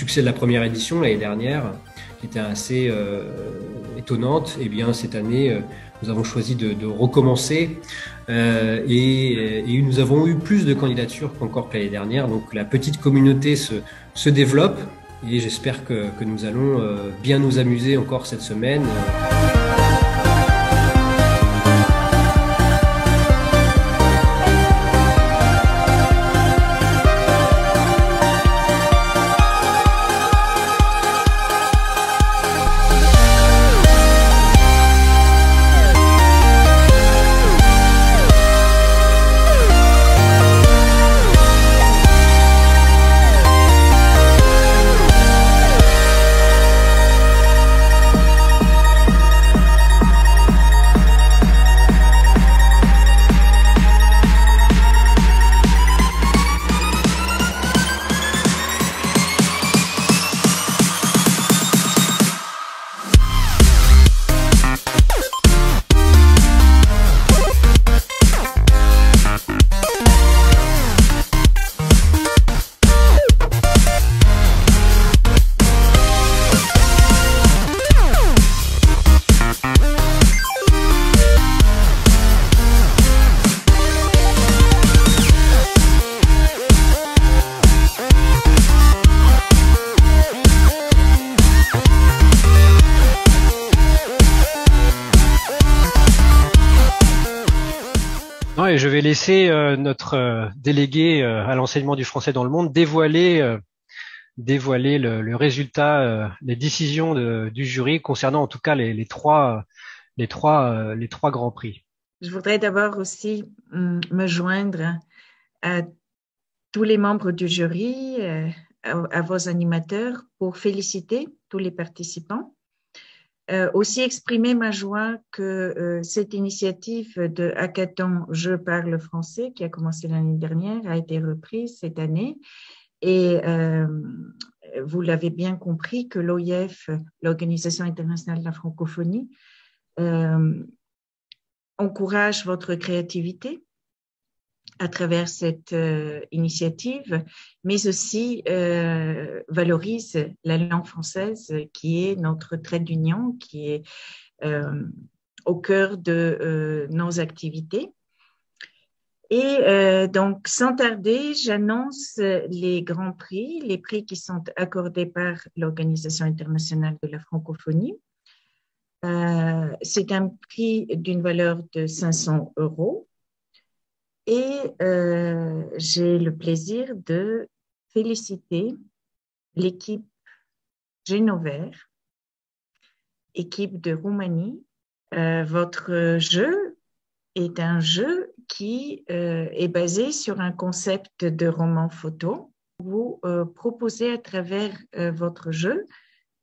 succès de la première édition l'année dernière, qui était assez étonnante, eh bien cette année, nous avons choisi de recommencer et nous avons eu plus de candidatures qu'encore que l'année dernière. Donc la petite communauté se développe et j'espère que nous allons bien nous amuser encore cette semaine. Non, et je vais laisser notre délégué à l'enseignement du français dans le monde dévoiler le résultat, les décisions du jury concernant en tout cas les trois grands prix. Je voudrais d'abord aussi me joindre à tous les membres du jury, à vos animateurs pour féliciter tous les participants. Aussi exprimer ma joie que cette initiative de hackathon Je parle français, qui a commencé l'année dernière, a été reprise cette année. Et vous l'avez bien compris que l'OIF, l'Organisation internationale de la francophonie, encourage votre créativité à travers cette initiative, mais aussi valorise la langue française qui est notre trait d'union, qui est au cœur de nos activités. Et donc, sans tarder, j'annonce les grands prix, les prix qui sont accordés par l'Organisation internationale de la francophonie. C'est un prix d'une valeur de 500 €. Et j'ai le plaisir de féliciter l'équipe Génovert, équipe de Roumanie. Votre jeu est un jeu qui est basé sur un concept de roman photo. Vous proposez à travers votre jeu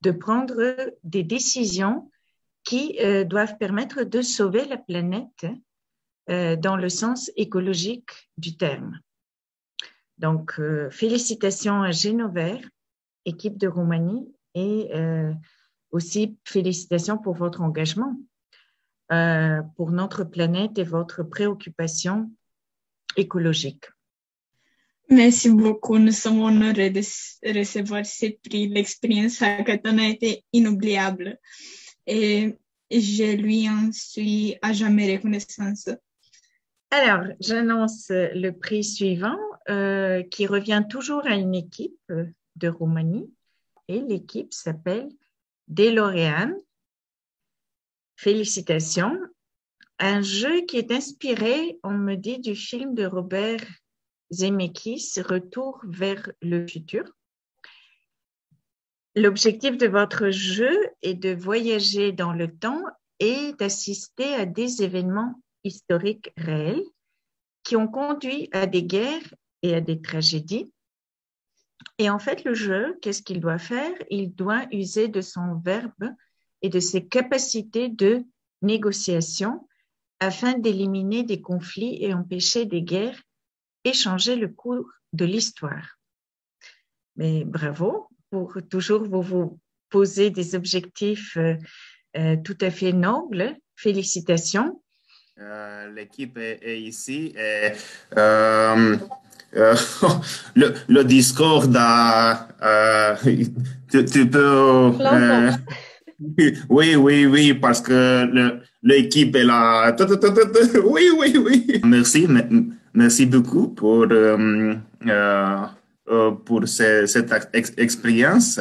de prendre des décisions qui doivent permettre de sauver la planète dans le sens écologique du terme. Donc, félicitations à Génovert, équipe de Roumanie, et aussi félicitations pour votre engagement pour notre planète et votre préoccupation écologique. Merci beaucoup. Nous sommes honorés de recevoir ces prix. L'expérience hackathon a été inoubliable et je lui en suis à jamais reconnaissante. Alors, j'annonce le prix suivant qui revient toujours à une équipe de Roumanie et l'équipe s'appelle DeLorean. Félicitations. Un jeu qui est inspiré, on me dit, du film de Robert Zemeckis, Retour vers le futur. L'objectif de votre jeu est de voyager dans le temps et d'assister à des événements historiques réels qui ont conduit à des guerres et à des tragédies. Et en fait, le jeu, qu'est-ce qu'il doit faire? Il doit user de son verbe et de ses capacités de négociation afin d'éliminer des conflits et empêcher des guerres et changer le cours de l'histoire. Mais bravo pour toujours vous poser des objectifs tout à fait nobles. Félicitations. l'équipe est ici et euh, le discours tu peux oui, parce que l'équipe est là. Oui. Merci beaucoup pour cette expérience.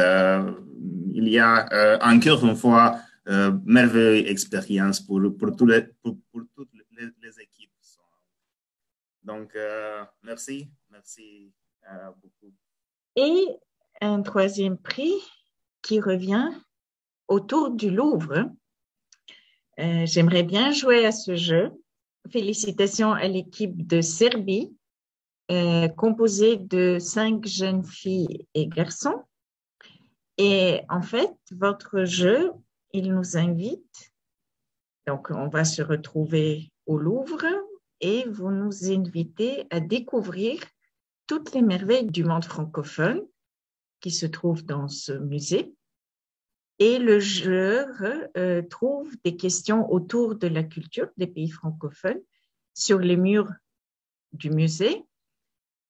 Il y a encore une fois merveilleuse expérience pour toutes les équipes. Donc, merci beaucoup. Et un troisième prix qui revient autour du Louvre. J'aimerais bien jouer à ce jeu. Félicitations à l'équipe de Serbie, composée de 5 jeunes filles et garçons. Et en fait, votre jeu, il nous invite. Donc, on va se retrouver au Louvre et vous nous invitez à découvrir toutes les merveilles du monde francophone qui se trouvent dans ce musée. Et le jeu trouve des questions autour de la culture des pays francophones sur les murs du musée.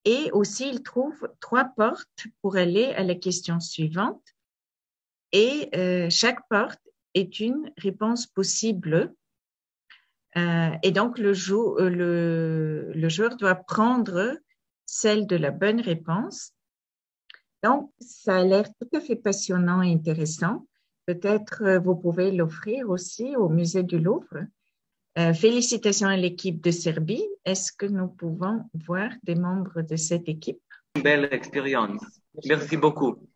Et aussi, il trouve 3 portes pour aller à la question suivante. Et chaque porte est une réponse possible. Et donc, le joueur doit prendre celle de la bonne réponse. Donc, ça a l'air tout à fait passionnant et intéressant. Peut-être vous pouvez l'offrir aussi au musée du Louvre. Félicitations à l'équipe de Serbie. Est-ce que nous pouvons voir des membres de cette équipe? Une belle expérience. Merci beaucoup.